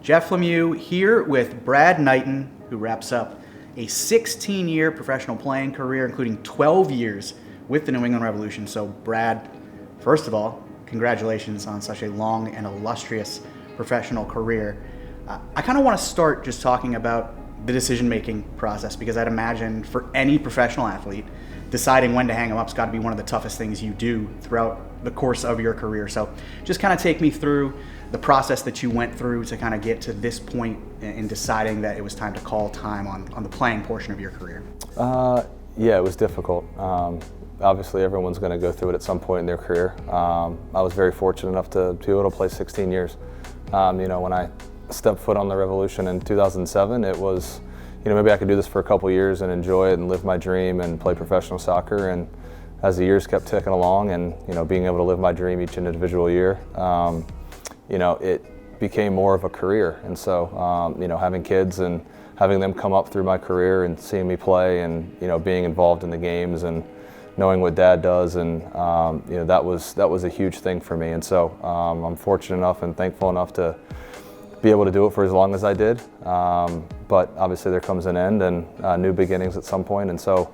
Jeff Lemieux here with Brad Knighton, who wraps up a 16-year professional playing career, including 12 years with the New England Revolution. So Brad, first of all, congratulations on such a long and illustrious professional career. I kind of want to start just talking about the decision-making process, because I'd imagine for any professional athlete, deciding when to hang them up has got to be one of the toughest things you do throughout the course of your career. So just kind of take me through the process that you went through to kind of get to this point in deciding that it was time to call time on the playing portion of your career. Yeah, it was difficult. Obviously, everyone's going to go through it at some point in their career. I was very fortunate enough to be able to play 16 years. When I stepped foot on the Revolution in 2007, it was, maybe I could do this for a couple years and enjoy it and live my dream and play professional soccer. And as the years kept ticking along and, being able to live my dream each individual year, it became more of a career. And so, having kids and having them come up through my career and seeing me play and, being involved in the games and knowing what Dad does, and that was a huge thing for me. And so I'm fortunate enough and thankful enough to be able to do it for as long as I did. But obviously there comes an end and new beginnings at some point. And so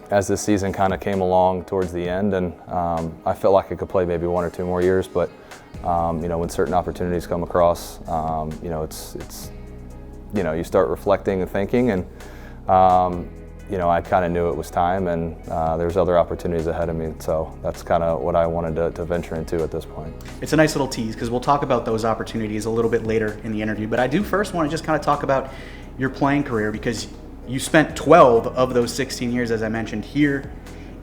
as this season kind of came along towards the end, and I felt like I could play maybe 1 or 2 more years, but when certain opportunities come across, it's you start reflecting and thinking, and I kind of knew it was time, and there's other opportunities ahead of me. So that's kind of what I wanted to venture into at this point. It's a nice little tease, because we'll talk about those opportunities a little bit later in the interview. But I do first want to just kind of talk about your playing career, because you spent 12 of those 16 years, as I mentioned, here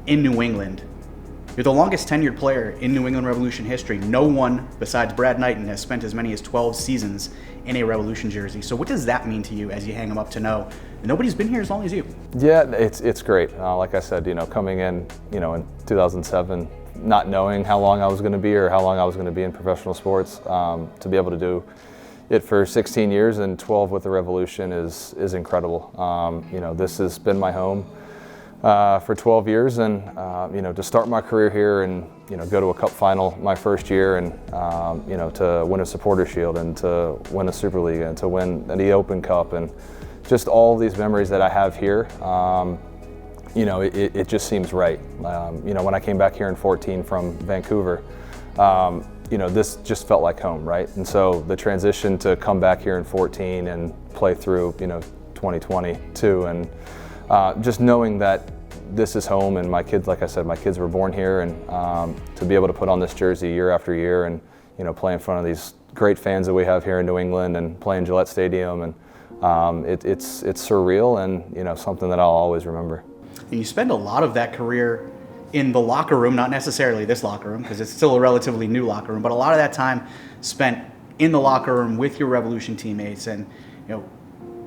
in New England. You're the longest tenured player in New England Revolution history. No one besides Brad Knighton has spent as many as 12 seasons in a Revolution jersey. So what does that mean to you as you hang them up to know nobody's been here as long as you? Yeah, it's great. Like I said, coming in, in 2007, not knowing how long I was going to be or how long I was going to be in professional sports, to be able to do it for 16 years and 12 with the Revolution is incredible. This has been my home for 12 years, and to start my career here and go to a cup final my first year, and to win a supporter shield and to win a Super League and to win the Open Cup, and just all these memories that I have here, it just seems right. When I came back here in 14 from Vancouver, this just felt like home, right? And so the transition to come back here in 14 and play through 2022, and just knowing that this is home, and my kids, like I said, my kids were born here, and to be able to put on this jersey year after year and play in front of these great fans that we have here in New England and play in Gillette Stadium, and it's surreal, and something that I'll always remember. And you spend a lot of that career in the locker room, not necessarily this locker room, because it's still a relatively new locker room, but a lot of that time spent in the locker room with your Revolution teammates. And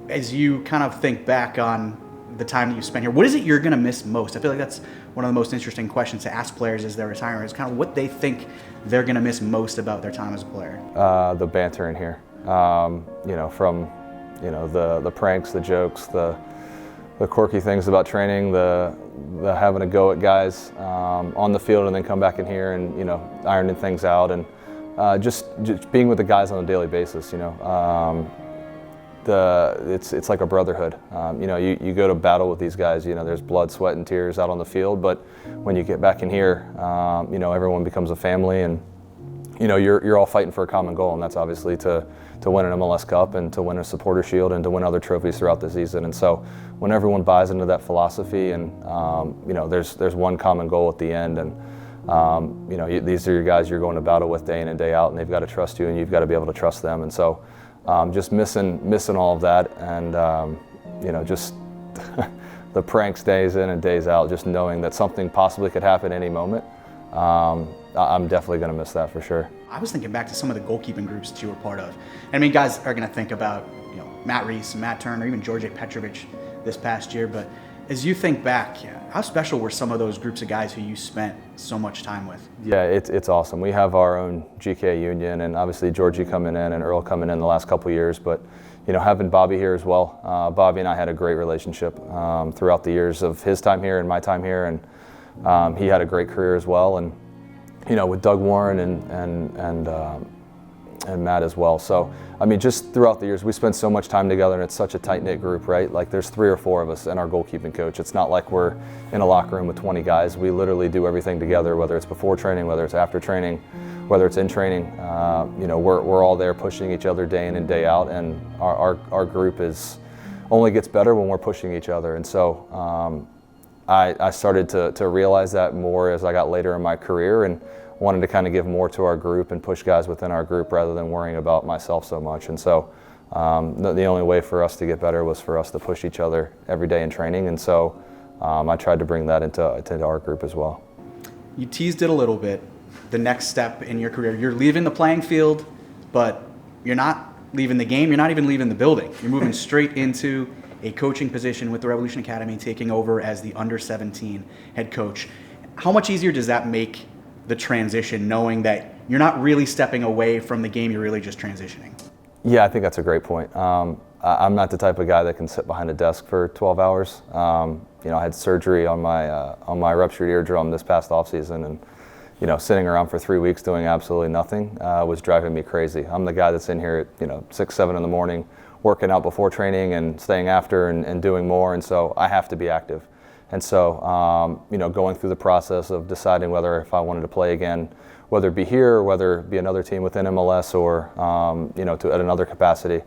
as you kind of think back on the time that you spent here, what is it you're going to miss most? I feel like that's one of the most interesting questions to ask players as they're retiring, is kind of what they think they're going to miss most about their time as a player. The banter in here, from the pranks, the jokes, the quirky things about training, the having to go at guys on the field and then come back in here and ironing things out, and just being with the guys on a daily basis. It's like a brotherhood. You go to battle with these guys. There's blood, sweat, and tears out on the field, but when you get back in here, everyone becomes a family, and you're all fighting for a common goal, and that's obviously to win an MLS Cup and to win a supporter shield and to win other trophies throughout the season. And so when everyone buys into that philosophy, and there's one common goal at the end, and these are your guys you're going to battle with day in and day out, and they've got to trust you, and you've got to be able to trust them. And so just missing all of that, and just the pranks days in and days out, just knowing that something possibly could happen any moment. I'm definitely going to miss that for sure. I was thinking back to some of the goalkeeping groups that you were part of. I mean, guys are going to think about Matt Reese, Matt Turner, even George Petrovic this past year. But as you think back, how special were some of those groups of guys who you spent so much time with? Yeah, it's awesome. We have our own GK union, and obviously Georgie coming in and Earl coming in the last couple of years. But having Bobby here as well. Bobby and I had a great relationship throughout the years of his time here and my time here, and he had a great career as well. And with Doug Warren and Matt as well. So, I mean, just throughout the years, we spend so much time together, and it's such a tight-knit group, right? Like, there's 3 or 4 of us and our goalkeeping coach. It's not like we're in a locker room with 20 guys. We literally do everything together, whether it's before training, whether it's after training, whether it's in training. You know, we're all there pushing each other day in and day out, and our group only gets better when we're pushing each other. And so I started to realize that more as I got later in my career, and wanted to kind of give more to our group and push guys within our group rather than worrying about myself so much. And so the only way for us to get better was for us to push each other every day in training. And so I tried to bring that into our group as well. You teased it a little bit, the next step in your career. You're leaving the playing field, but you're not leaving the game. You're not even leaving the building. You're moving straight into a coaching position with the Revolution Academy, taking over as the under-17 head coach. How much easier does that make the transition, knowing that you're not really stepping away from the game, you're really just transitioning? Yeah, I think that's a great point. I'm not the type of guy that can sit behind a desk for 12 hours. You know, I had surgery on my ruptured eardrum this past offseason, and you know, sitting around for 3 weeks doing absolutely nothing was driving me crazy. I'm the guy that's in here at 6, 7 in the morning, working out before training and staying after and doing more, and so I have to be active. And so, you know, going through the process of deciding whether if I wanted to play again, whether it be here or whether it be another team within MLS or, you know, at another capacity,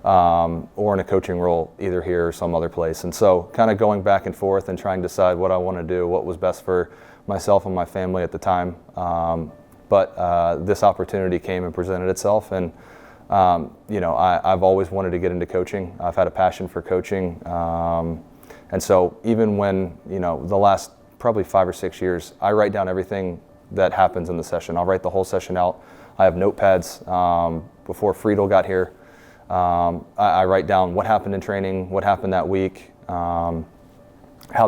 or in a coaching role, either here or some other place. And so kind of going back and forth and trying to decide what I want to do, what was best for myself and my family at the time. But this opportunity came and presented itself. And, you know, I've always wanted to get into coaching. I've had a passion for coaching. And so even when, you know, the last probably 5 or 6 years, I write down everything that happens in the session. I'll write the whole session out. I have notepads. Before Friedel got here, I write down what happened in training, what happened that week, how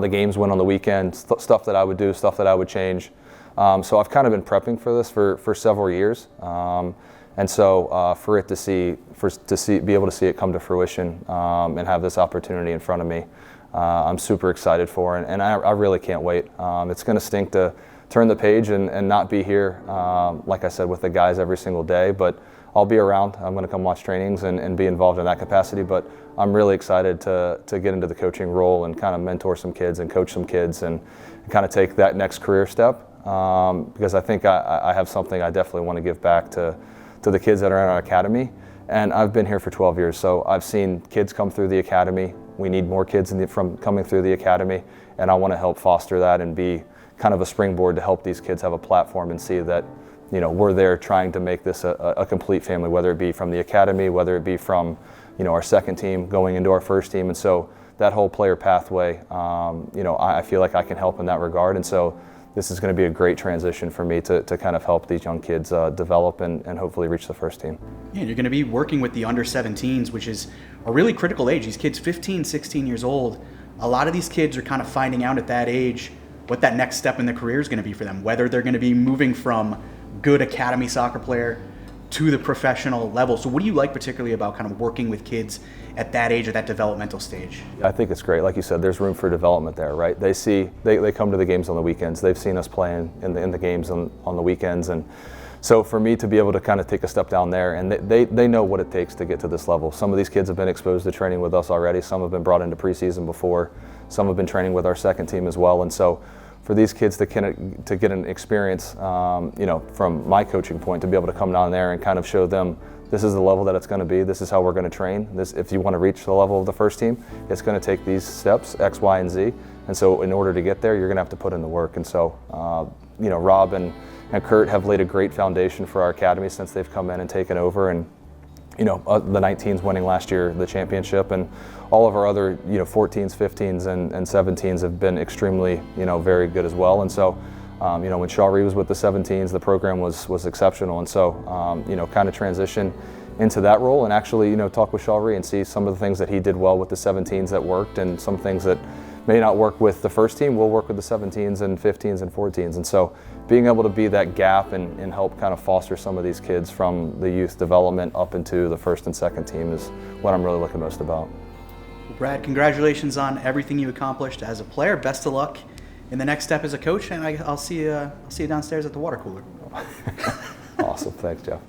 the games went on the weekend, stuff that I would do, stuff that I would change. So I've kind of been prepping for this for several years. And so for it be able to see it come to fruition and have this opportunity in front of me, I'm super excited for it, and I really can't wait. It's going to stink to turn the page and not be here, like I said, with the guys every single day, but I'll be around. I'm going to come watch trainings and be involved in that capacity, but I'm really excited to get into the coaching role and kind of mentor some kids and coach some kids and kind of take that next career step, because I think I have something I definitely want to give back to the kids that are in our academy. And I've been here for 12 years, so I've seen kids come through the academy. We need more kids from coming through the academy, and I want to help foster that and be kind of a springboard to help these kids have a platform and see that, you know, we're there trying to make this a complete family, whether it be from the academy, whether it be from, you know, our second team going into our first team. And so that whole player pathway, you know, I feel like I can help in that regard. And so this is going to be a great transition for me to kind of help these young kids develop and hopefully reach the first team. Yeah, you're going to be working with the under-17s, which is a really critical age. These kids, 15, 16 years old, a lot of these kids are kind of finding out at that age what that next step in their career is going to be for them, whether they're going to be moving from good academy soccer player to the professional level. So what do you like particularly about kind of working with kids at that age, at that developmental stage? I think it's great. Like you said, there's room for development there, right? They come to the games on the weekends. They've seen us playing in the games on the weekends. And so for me to be able to kind of take a step down there, and they know what it takes to get to this level. Some of these kids have been exposed to training with us already. Some have been brought into preseason before. Some have been training with our second team as well. And so for these kids to get an experience, you know, from my coaching point, to be able to come down there and kind of show them this is the level that it's going to be. This is how we're going to train. If you want to reach the level of the first team, it's going to take these steps, X, Y, and Z. And so in order to get there, you're going to have to put in the work. And so, you know, Rob and Kurt have laid a great foundation for our academy since they've come in and taken over. And, you know, the 19s winning last year the championship, and all of our other, you know, 14s, 15s, and 17s have been extremely, you know, very good as well. And so, you know, when Shawry was with the 17s, the program was exceptional. And so, you know, kind of transition into that role and actually, you know, talk with Shawry and see some of the things that he did well with the 17s that worked, and some things that may not work with the first team will work with the 17s and 15s and 14s. And so being able to be that gap and help kind of foster some of these kids from the youth development up into the first and second team is what I'm really looking most about. Brad, congratulations on everything you accomplished as a player. Best of luck in the next step as a coach, and I'll see you downstairs at the water cooler. Awesome. Thanks, Jeff.